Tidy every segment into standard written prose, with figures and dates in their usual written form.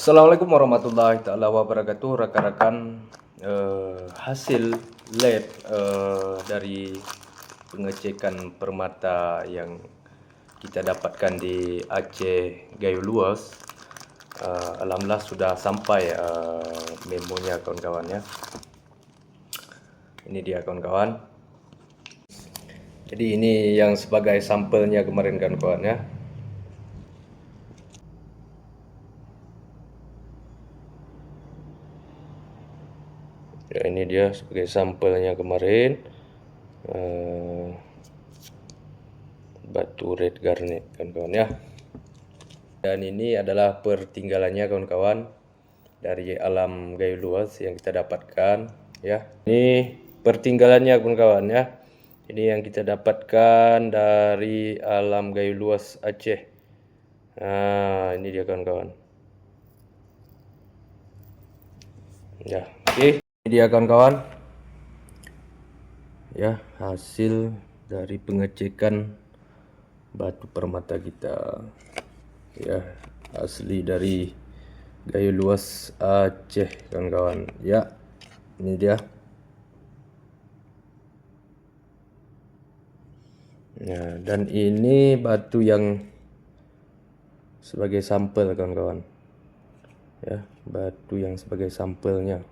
Assalamualaikum warahmatullahi taala wabarakatuh, rekan-rekan. Hasil lab dari pengecekan permata yang kita dapatkan di Aceh Gayo Luas, alhamdulillah sudah sampai memonya kawan-kawan ya. Ini dia kawan-kawan. Jadi ini yang sebagai sampelnya kemarin kawan-kawan ya. Ya, ini dia sebagai sampelnya kemarin, batu red garnet kawan-kawan ya. Dan ini adalah pertinggalannya kawan-kawan dari alam Gayo Luas yang kita dapatkan ya. Ini pertinggalannya kawan-kawan ya. Ini yang kita dapatkan dari alam Gayo Luas Aceh. Nah, ini dia kawan-kawan. Ya, oke. Ini dia kawan-kawan. Ya, hasil dari pengecekan batu permata kita. Ya, asli dari Gayo Luas Aceh kawan-kawan. Ya, ini dia. Ya, dan ini batu yang sebagai sampel kawan-kawan. Ya, batu yang sebagai sampelnya.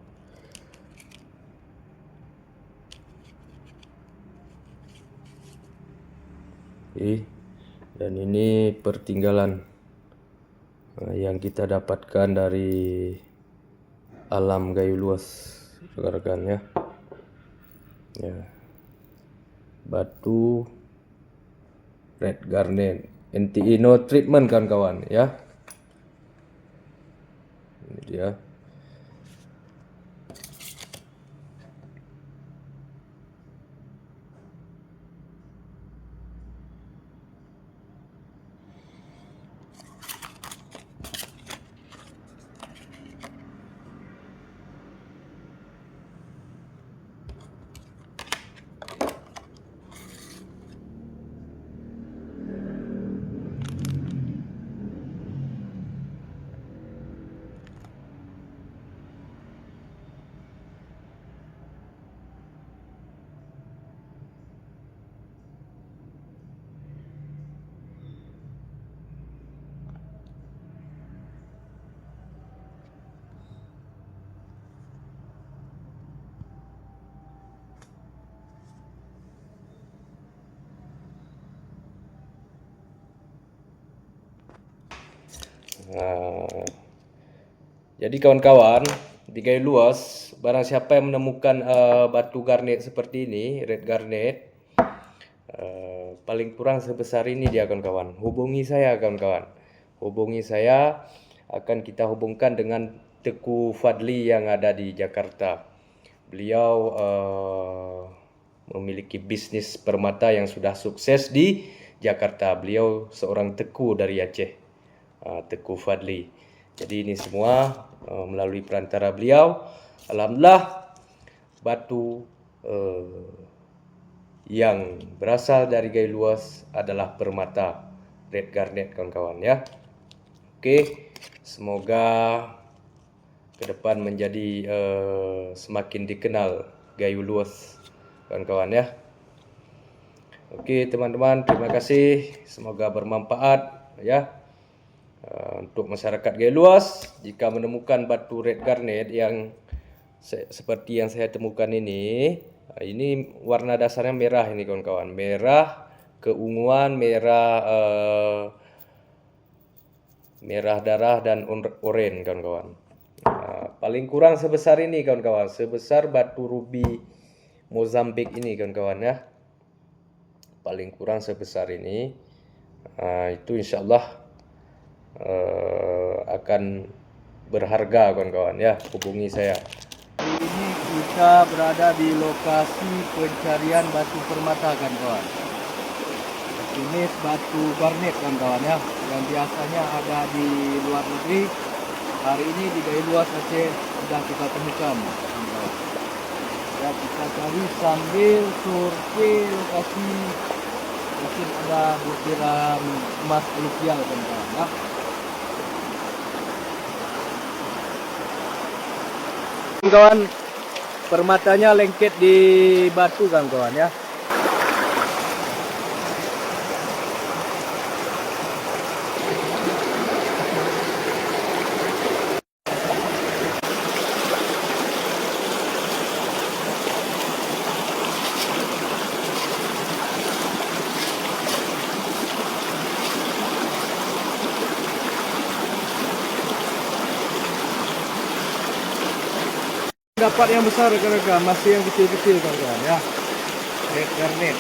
Oke. Dan ini pertinggalan yang kita dapatkan dari alam Gayo Luas rekan-rekan ya. Ya. Batu red garnet NTE no treatment kawan-kawan ya. Ini dia. Nah, jadi kawan-kawan di Gayo Luas, barang siapa yang menemukan batu garnet seperti ini, red garnet, paling kurang sebesar ini dia kawan-kawan. Hubungi saya kawan-kawan. Hubungi saya, akan kita hubungkan dengan Teku Fadli yang ada di Jakarta. Beliau memiliki bisnis permata yang sudah sukses di Jakarta. Beliau seorang teku dari Aceh, Teku Fadli. Jadi ini semua melalui perantara beliau. Alhamdulillah batu yang berasal dari Gayo Luas adalah permata red garnet kawan-kawan ya. Oke, semoga ke depan menjadi semakin dikenal Gayo Luas kawan-kawan ya. Oke teman-teman, terima kasih, semoga bermanfaat ya. Untuk masyarakat Gayo Luas, jika menemukan batu red garnet yang seperti yang saya temukan ini warna dasarnya merah ini kawan-kawan, merah keunguan, merah darah dan oranye kawan-kawan. Paling kurang sebesar ini kawan-kawan, sebesar batu rubi Mozambik ini kawan-kawan ya. Paling kurang sebesar ini. Itu insyaallah akan berharga kawan-kawan ya. Hubungi saya. Ini kita berada di lokasi pencarian batu permata kawan-kawan. Ini batu garnet kawan-kawan ya, yang biasanya ada di luar negeri. Hari ini di Gayo Luas Aceh sudah kita temukan kawan-kawan. Ya, kita cari sambil survei lokasi. Mungkin ada butiran emas rupiah kawan-kawan ya. Kawan, permatanya lengket di batu kawan ya. Dapat yang besar rekan-rekan, masih yang kecil-kecil kawan-kawan ya. Red garnet.